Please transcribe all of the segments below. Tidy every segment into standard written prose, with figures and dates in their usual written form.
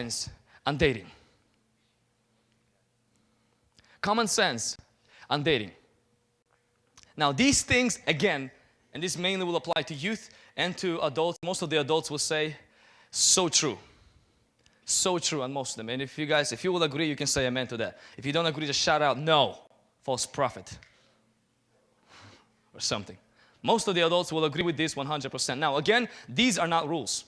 sense on dating. Common sense on dating. Now these things, again, and this mainly will apply to youth and to adults. Most of the adults will say, so true. So true on most of them. And if you will agree, you can say amen to that. If you don't agree, just shout out, no, false prophet. Or something. Most of the adults will agree with this 100%. Now again, these are not rules.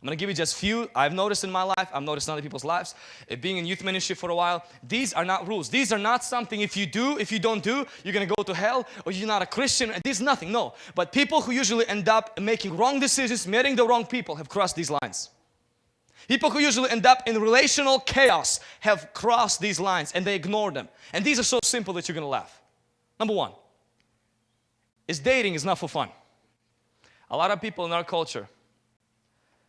I'm going to give you just few I've noticed in my life, I've noticed in other people's lives, being in youth ministry for a while. These are not rules. These are not something if you don't do, you're going to go to hell or you're not a Christian. This is nothing, no. But people who usually end up making wrong decisions, marrying the wrong people have crossed these lines. People who usually end up in relational chaos have crossed these lines and they ignore them. And these are so simple that you're going to laugh. Number one, is dating is not for fun. A lot of people in our culture,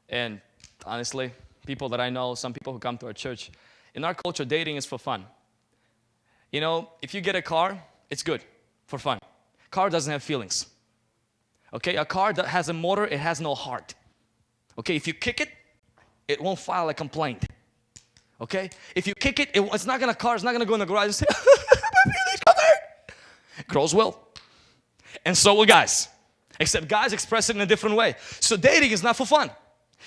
and honestly, people that I know, some people who come to our church, in our culture, dating is for fun. You know, if you get a car, it's good, for fun. Car doesn't have feelings. Okay, a car that has a motor, it has no heart. Okay, if you kick it, it won't file a complaint. Okay, if you kick it, it's not gonna go in the garage and say, my feelings got hurt. Girls will, and so will guys. Except guys express it in a different way. So dating is not for fun.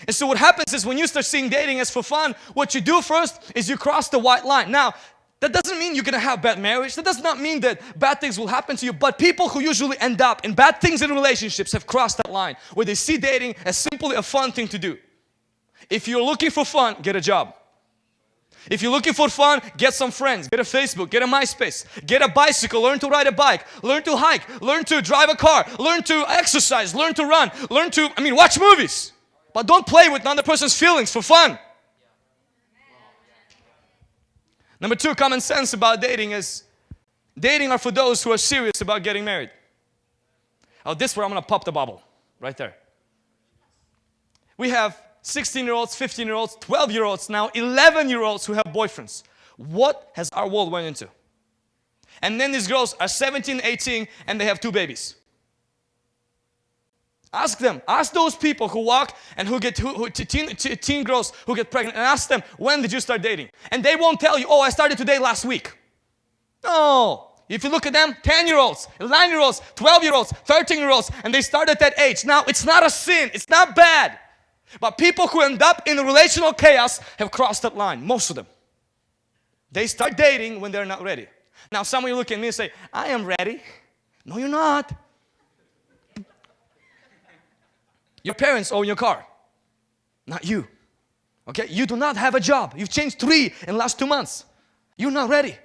And so what happens is when you start seeing dating as for fun, what you do first is you cross the white line. Now, that doesn't mean you're going to have bad marriage. That does not mean that bad things will happen to you. But people who usually end up in bad things in relationships have crossed that line where they see dating as simply a fun thing to do. If you're looking for fun, get a job. If you're looking for fun, get some friends, get a Facebook, get a MySpace, get a bicycle, learn to ride a bike, learn to hike, learn to drive a car, learn to exercise, learn to run, watch movies. But don't play with another person's feelings for fun. Number two, common sense about dating is dating are for those who are serious about getting married. Oh, this is where I'm going to pop the bubble, right there. We have 16-year-olds, 15-year-olds, 12-year-olds, now 11-year-olds who have boyfriends. What has our world went into? And then these girls are 17, 18, and they have 2 babies. Ask them, ask those people who walk and teen girls who get pregnant, and ask them, when did you start dating? And they won't tell you, oh, I started today last week. No. If you look at them, 10-year-olds, 9-year-olds, 12-year-olds, 13-year-olds, and they start at that age. Now, it's not a sin, it's not bad. But people who end up in relational chaos have crossed that line, most of them. They start dating when they're not ready. Now, some of you look at me and say, I am ready. No, you're not. Your parents own your car, not you. Okay? You do not have a job. You've changed 3 in the last 2 months. You're not ready.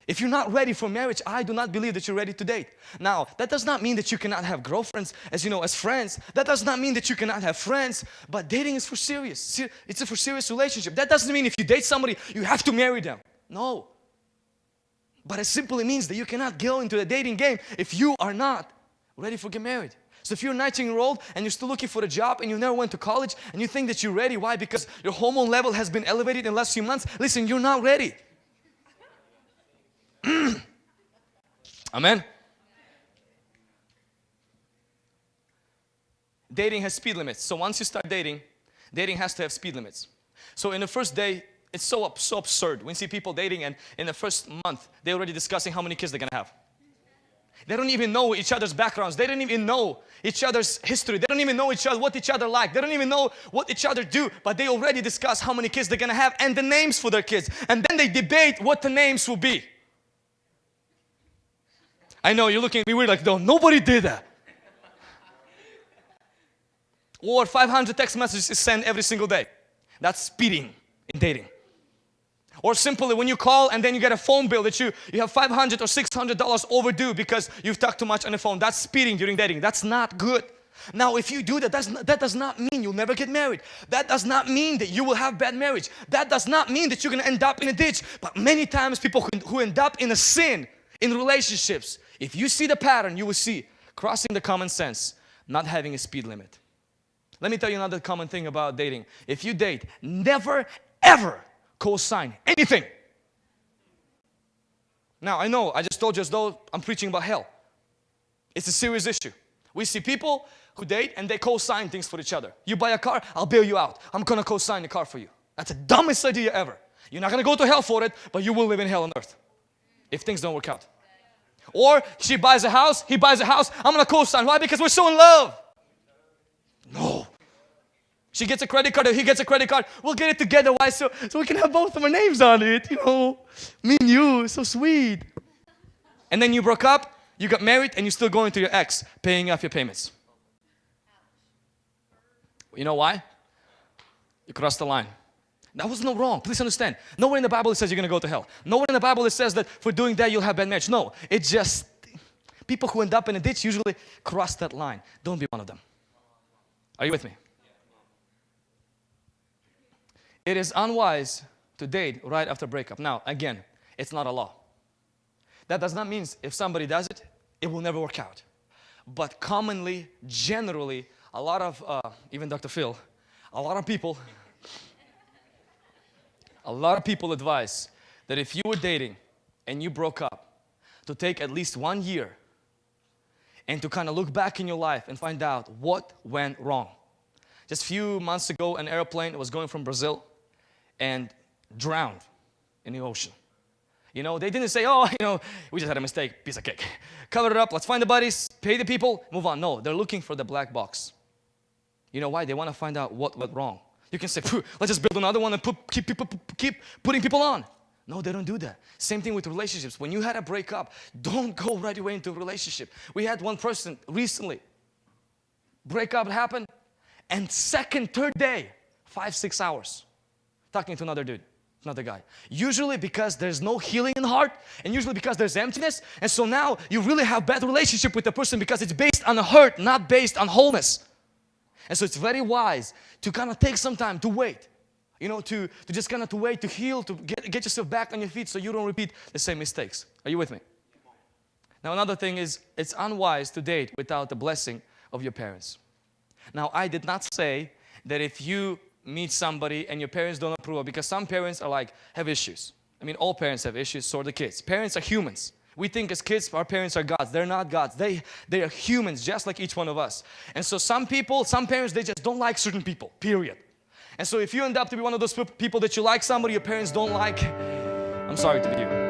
If you're not ready for marriage, I do not believe that you're ready to date. Now, that does not mean that you cannot have girlfriends as friends. That does not mean that you cannot have friends. But dating is for serious. It's a for serious relationship. That doesn't mean if you date somebody, you have to marry them. No. But it simply means that you cannot go into the dating game if you are not ready for getting married. So if you're a 19-year-old and you're still looking for a job and you never went to college and you think that you're ready, why? Because your hormone level has been elevated in the last few months. Listen, you're not ready. Amen. Dating has speed limits. So once you start dating has to have speed limits. So in the first day, it's so absurd. When you see people dating and in the first month, they're already discussing how many kids they're going to have. They don't even know each other's backgrounds. They don't even know each other's history. They don't even know what each other like. They don't even know what each other do. But they already discuss how many kids they're going to have and the names for their kids. And then they debate what the names will be. I know, you're looking at me weird like, no, nobody did that. Or 500 text messages is sent every single day. That's speeding in dating. Or simply when you call and then you get a phone bill that you have $500 or $600 overdue because you've talked too much on the phone. That's speeding during dating. That's not good. Now, if you do that, that does not mean you'll never get married. That does not mean that you will have bad marriage. That does not mean that you're going to end up in a ditch. But many times people who end up in a sin in relationships, if you see the pattern, you will see crossing the common sense, not having a speed limit. Let me tell you another common thing about dating. If you date, never, ever co-sign anything. Now, I know, I just told you as though I'm preaching about hell. It's a serious issue. We see people who date and they co-sign things for each other. You buy a car, I'll bail you out. I'm going to co-sign the car for you. That's the dumbest idea ever. You're not going to go to hell for it, but you will live in hell on earth if things don't work out. Or she buys a house, he buys a house, I'm going to co-sign. Why? Because we're so in love. No. She gets a credit card, or he gets a credit card. We'll get it together. Why? So we can have both of our names on it, you know. Me and you, so sweet. And then you broke up, you got married, and you're still going to your ex, paying off your payments. You know why? You crossed the line. That was no wrong. Please understand. Nowhere in the Bible it says you're going to go to hell. Nowhere in the Bible it says that for doing that you'll have bad marriage. No, it's just people who end up in a ditch usually cross that line. Don't be one of them. Are you with me? It is unwise to date right after breakup. Now, again, it's not a law. That does not mean if somebody does it, it will never work out. But commonly, generally, a lot of, even Dr. Phil, a lot of people advise that if you were dating and you broke up, to take at least 1 year and to kind of look back in your life and find out what went wrong. Just a few months ago, an airplane was going from Brazil and drowned in the ocean. You know, they didn't say, oh, you know, we just had a mistake, piece of cake. Cover it up, let's find the bodies, pay the people, move on. No, they're looking for the black box. You know why? They want to find out what went wrong. You can say, let's just build another one and keep putting people on. No, they don't do that. Same thing with relationships. When you had a breakup, don't go right away into a relationship. We had one person recently, breakup happened, and second, third day, 5-6 hours, talking to another dude, another guy. Usually because there's no healing in the heart, and usually because there's emptiness, and so now you really have bad relationship with the person because it's based on a hurt, not based on wholeness. And so it's very wise to kind of take some time to wait, you know, to just kind of to wait, to heal, to get yourself back on your feet so you don't repeat the same mistakes. Are you with me? Now another thing is, it's unwise to date without the blessing of your parents. Now I did not say that if you meet somebody and your parents don't approve, because some parents are like, have issues. I mean, all parents have issues, so are the kids. Parents are humans. We think as kids, our parents are gods. They're not gods. They are humans, just like each one of us. And so some parents, they just don't like certain people, period. And so if you end up to be one of those people that you like somebody your parents don't like, I'm sorry to be you.